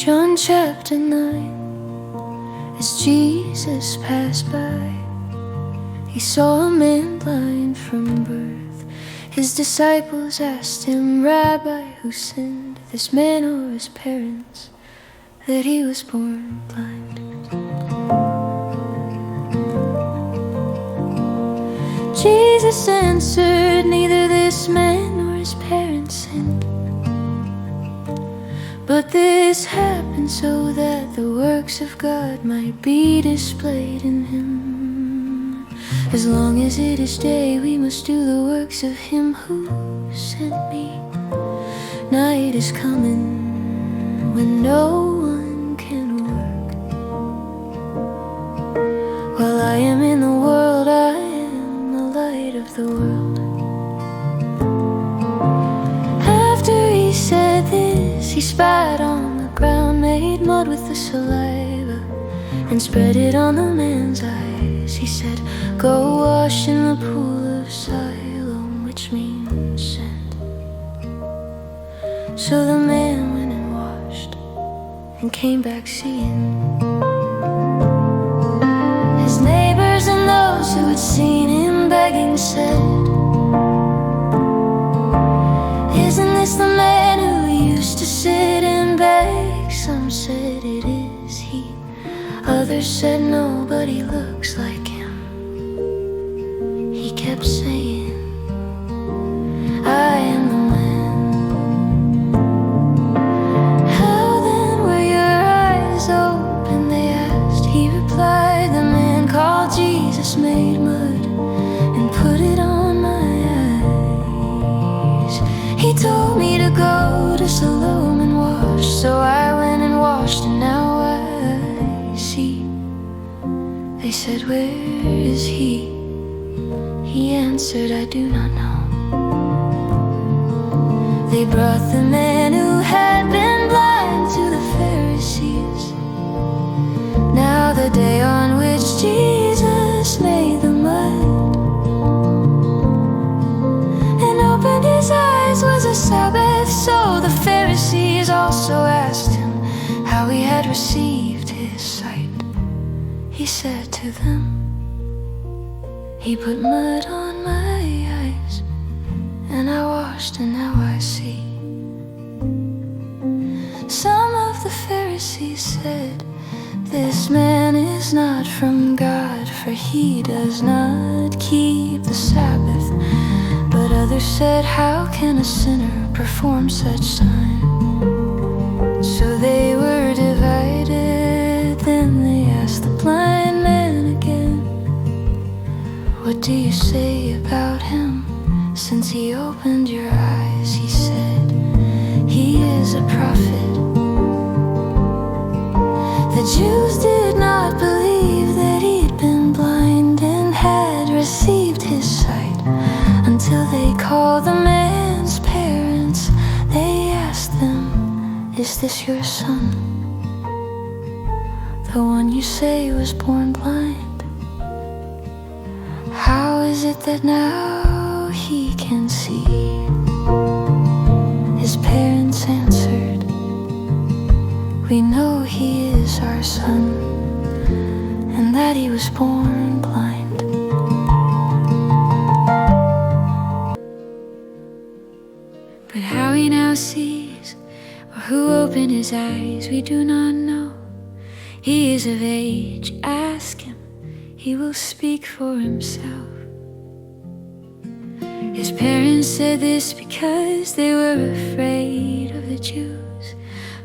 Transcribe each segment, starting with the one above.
John chapter 9. As Jesus passed by, he saw a man blind from birth. His disciples asked him, Rabbi, who sinned, this man or his parents, that he was born blind? Jesus answered, neither this man nor his parents sinned, but this happened so that the works of God might be displayed in him. As long as it is day, we must do the works of him who sent me. Night is coming when no one can work. While I am in the world, I am the light of the world. After he said this, he spat on the ground, made mud with the saliva, and spread it on the man's eyes. He said, go wash in the pool of Siloam, which means sent. So the man went and washed and came back seeing. His neighbors and those who had seen him begging said, isn't this the man who used to sit and beg? Some said it is he. Others said no, but he looks like him. He kept saying, I am the man. How then were your eyes open, they asked. He replied, the man called Jesus made mud and put it on my eyes. He told me to go to Siloam and wash, so I went and washed, and now I see. They said, where is he? He answered, I do not know. They brought the man who had been blind to the Pharisees. Now the day on which Jesus made the mud and opened his eyes was a Sabbath. So the Pharisees also asked him how he had received his sight. He said to them, he put mud on my eyes, and I washed, and now I see. Some of the Pharisees said, this man is not from God, for he does not keep the Sabbath. But others said, how can a sinner perform such signs? So they were divided. Then they asked the blind man again, what do you say about him? Since he opened your eyes, he said, he is a prophet. The Jews did not believe that he'd been blind and had received his sight until they called the man's parents. They asked them, is this your son, the one you say was born blind? How is it that now he can see? His parents answered, we know he is our son, and that he was born blind. But how he now sees, or who opened his eyes, we do not know. He is of age, ask him, he will speak for himself. His parents said this because they were afraid of the Jews,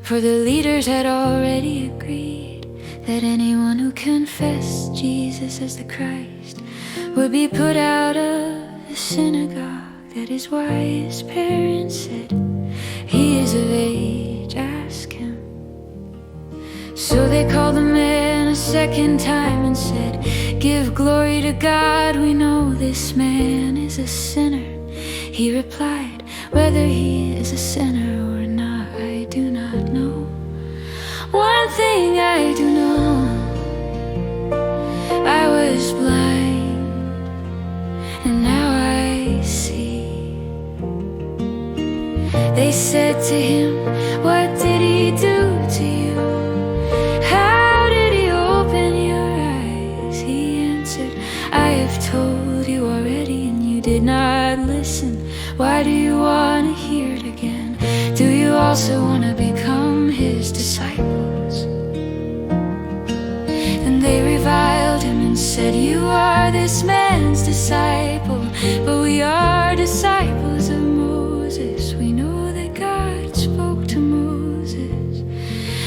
for the leaders had already agreed that anyone who confessed Jesus as the Christ would be put out of the synagogue. That is why his parents said, he is of age, ask him. So they called the man a second time and said, give glory to God, we know this man is a sinner. He replied, whether he is a sinner or not, I do not know. One thing I do know, I was blind, and now I see. They said to him, what did he do to you? Why do you want to hear it again? Do you also want to become his disciples? Then they reviled him and said, you are this man's disciple, but we are disciples of Moses. We know that God spoke to Moses,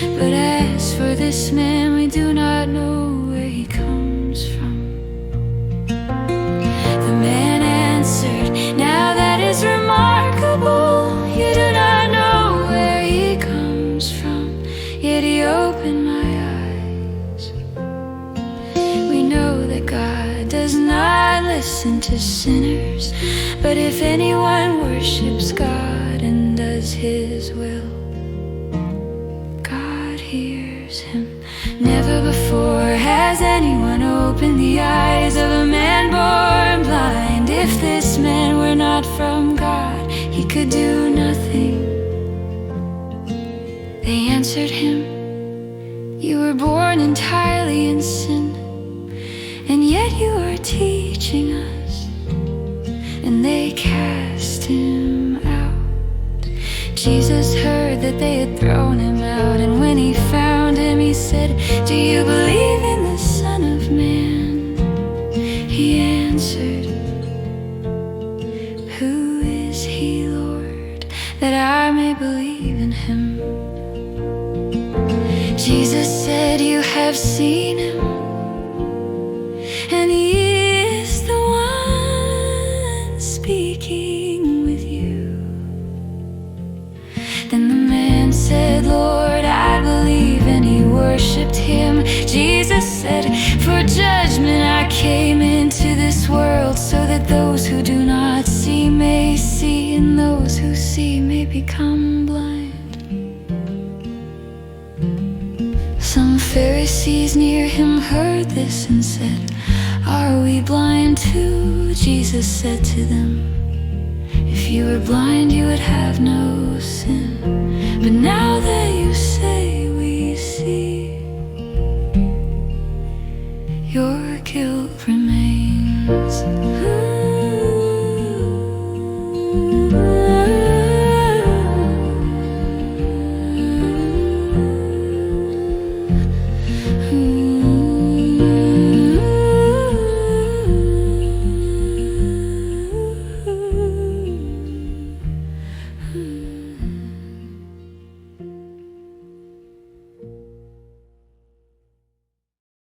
but as for this man, we do not know where he comes from. The man answered, now that is remarkable. You do not know where he comes from, yet he opened my eyes. We know that God does not listen to sinners, but if anyone worships God and does his will, God hears him. Never before has anyone opened the eyes of a man born blind. If this man were not from God, he could do nothing. They answered him, you were born entirely in sin, and yet you are teaching us. And they cast him out. Jesus heard that they had thrown him out, and when he found him, he said, do you believe in the Son of Man? He answered, who is he, Lord, that I may believe in him? Jesus said, you have seen him, and he is the one speaking with you. Then the man said, Lord, I believe, and he worshipped him. Jesus said, for judgment I came into this world, so that those who do not see may see, and those who see may become blind. Some Pharisees near him heard this and said, are we blind too? Jesus said to them, if you were blind, you would have no sin. But now that you say we see, your guilt remains.